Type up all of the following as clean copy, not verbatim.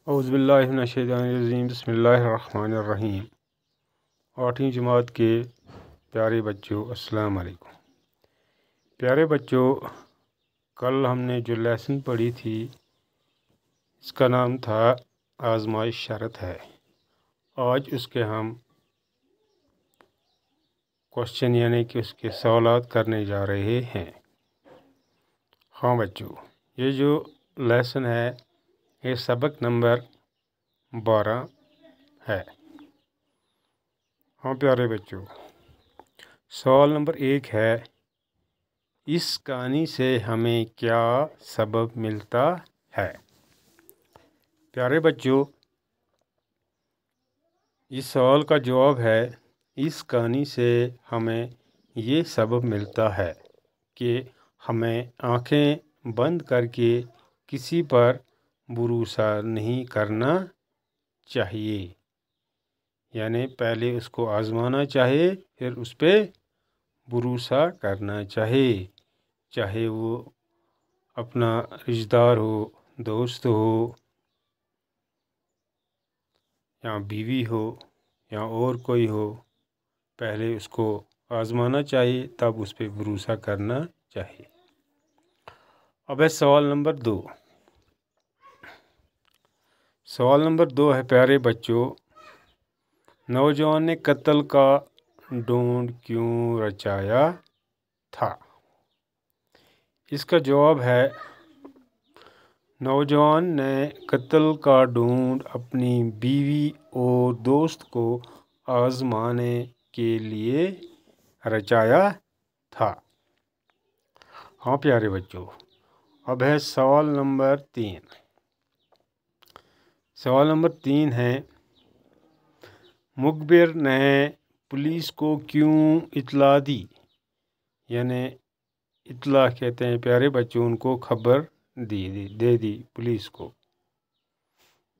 اعوذ باللہ من الشیطان الرجیم، بسم اللہ الرحمن الرحیم۔ 8ویں جماعت کے پیارے بچوں، السلام علیکم۔ پیارے بچوں، کل ہم نے جو لیسن پڑھی تھی اس کا نام تھا آزمائش شرط ہے۔ آج اس کے ہم کوشچن یعنی کہ اس کے سوالات کرنے جا رہے ہیں۔ ہاں بچوں، یہ جو لیسن ہے یہ سبق نمبر 12 ہے۔ ہاں پیارے بچوں، سوال نمبر 1 ہے، اس کہانی سے ہمیں کیا سبق ملتا ہے؟ پیارے بچوں، اس سوال کا جواب ہے، اس کہانی سے ہمیں یہ سبق ملتا ہے کہ ہمیں آنکھیں بند کر کے کسی پر بھروسہ نہیں کرنا چاہیے، یعنی پہلے اس کو آزمانا چاہیے پھر اس پہ بھروسہ کرنا چاہیے، چاہے وہ اپنا رشتہ دار ہو، دوست ہو یا بیوی ہو یا اور کوئی ہو، پہلے اس کو آزمانا چاہیے تب اس پہ بھروسہ کرنا چاہیے۔ اب ہے سوال نمبر 2۔ سوال نمبر 2 ہے، پیارے بچوں، نوجوان نے قتل کا ڈھونڈ کیوں رچایا تھا؟ اس کا جواب ہے، نوجوان نے قتل کا ڈھونڈ اپنی بیوی اور دوست کو آزمانے کے لیے رچایا تھا۔ ہاں پیارے بچوں، اب ہے سوال نمبر 3۔ سوال نمبر 3 ہے، مخبر نے پولیس کو کیوں اطلاع دی؟ یعنی اطلاع کہتے ہیں پیارے بچوں، ان کو خبر دے دی پولیس کو،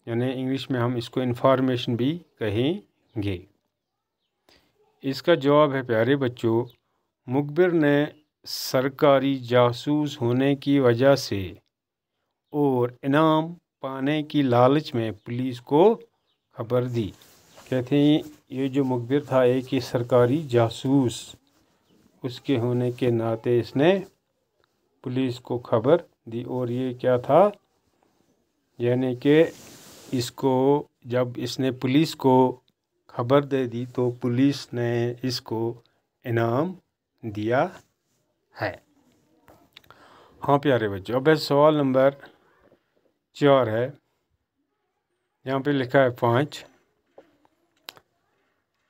یعنی انگلش میں ہم اس کو انفارمیشن بھی کہیں گے۔ اس کا جواب ہے پیارے بچوں، مخبر نے سرکاری جاسوس ہونے کی وجہ سے اور انعام پانے کی لالچ میں پولیس کو خبر دی۔ کہتے ہیں یہ جو مخبر تھا ایک ہی سرکاری جاسوس، اس کے ہونے کے ناطے اس نے پولیس کو خبر دی، اور یہ کیا تھا، یعنی کہ اس کو جب اس نے پولیس کو خبر دے دی تو پولیس نے اس کو انعام دیا ہے۔ ہاں پیارے بچوں، اب سوال نمبر 4 ہے، یہاں پہ لکھا ہے 5۔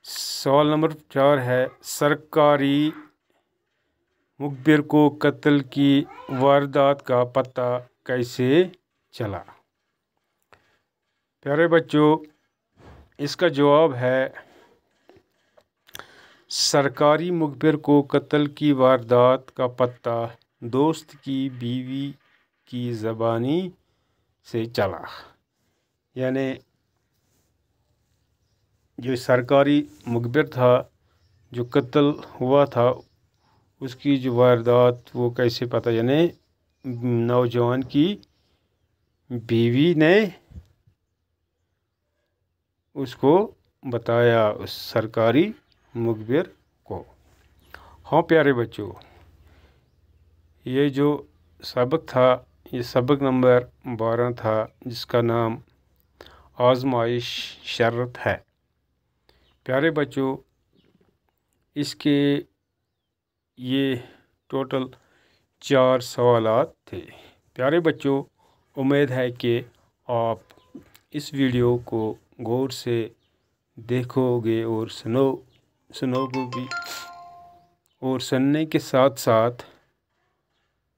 سوال نمبر 4 ہے، سرکاری مخبر کو قتل کی واردات کا پتہ کیسے چلا؟ پیارے بچوں، اس کا جواب ہے، سرکاری مخبر کو قتل کی واردات کا پتہ دوست کی بیوی کی زبانی سے چلا۔ یعنی جو سرکاری مخبر تھا جو قتل ہوا تھا اس کی جو واردات وہ کیسے پتہ، یعنی نوجوان کی بیوی نے اس کو بتایا، اس سرکاری مخبر کو۔ ہاں پیارے بچوں، یہ جو سبق تھا یہ سبق نمبر 12 تھا، جس کا نام آزمائش شرط ہے۔ پیارے بچوں، اس کے یہ ٹوٹل 4 سوالات تھے۔ پیارے بچوں، امید ہے کہ آپ اس ویڈیو کو غور سے دیکھو گے اور سنو گے بھی، اور سننے کے ساتھ ساتھ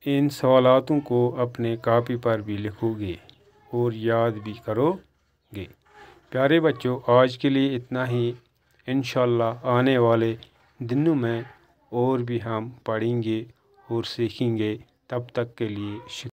ان سوالاتوں کو اپنے کاپی پر بھی لکھو گے اور یاد بھی کرو گے۔ پیارے بچوں، آج کے لیے اتنا ہی، انشاءاللہ آنے والے دنوں میں اور بھی ہم پڑھیں گے اور سیکھیں گے۔ تب تک کے لیے شکریہ۔